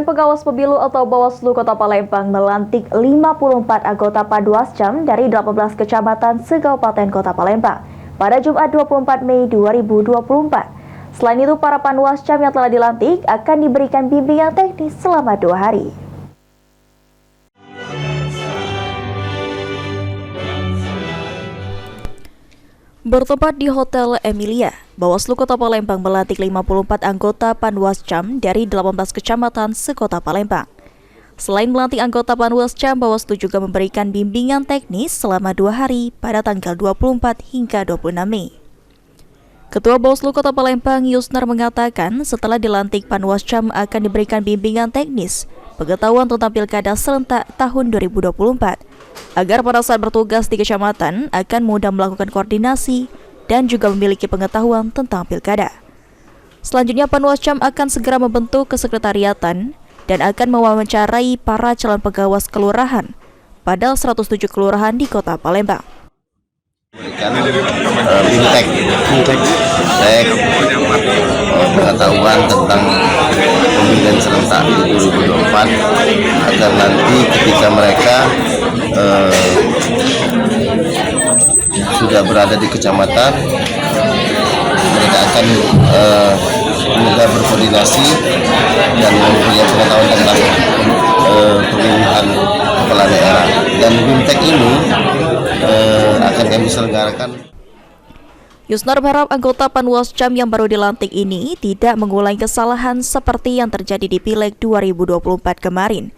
Dewan Pengawas Pemilu atau Bawaslu Kota Palembang melantik 54 anggota Panwascam dari 18 kecamatan se-Kabupaten Kota Palembang pada Jumat 24 Mei 2024. Selain itu, para Panwascam yang telah dilantik akan diberikan bimbingan teknis selama 2 hari. Bertempat di Hotel Emilia, Bawaslu Kota Palembang melantik 54 anggota Panwascam dari 18 kecamatan se-Kota Palembang. Selain melantik anggota Panwascam, Bawaslu juga memberikan bimbingan teknis selama 2 hari pada tanggal 24 hingga 26 Mei. Ketua Bawaslu Kota Palembang, Yusnar, mengatakan setelah dilantik Panwascam akan diberikan bimbingan teknis pengetahuan tentang pilkada serentak tahun 2024, agar pada saat bertugas di kecamatan akan mudah melakukan koordinasi dan juga memiliki pengetahuan tentang pilkada. Selanjutnya, Panwascam akan segera membentuk kesekretariatan dan akan mewawancarai para calon pengawas kelurahan pada 107 kelurahan di Kota Palembang. Bimtek pengetahuan tentang pemilihan serentak 2024 agar nanti ketika mereka sudah berada di kecamatan, mereka akan mudah berkoordinasi dan mempunyai pengetahuan tentang pemilihan kepala daerah. Dan Bimtek ini akan kami selenggarakan. Yusnar berharap anggota Panwascam yang baru dilantik ini tidak mengulangi kesalahan seperti yang terjadi di Pileg 2024 kemarin.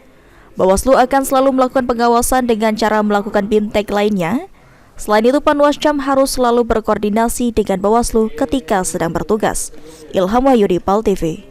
Bawaslu akan selalu melakukan pengawasan dengan cara melakukan Bimtek lainnya. Selain itu, Panwascam harus selalu berkoordinasi dengan Bawaslu ketika sedang bertugas. Ilham Wahyudi, PAL TV.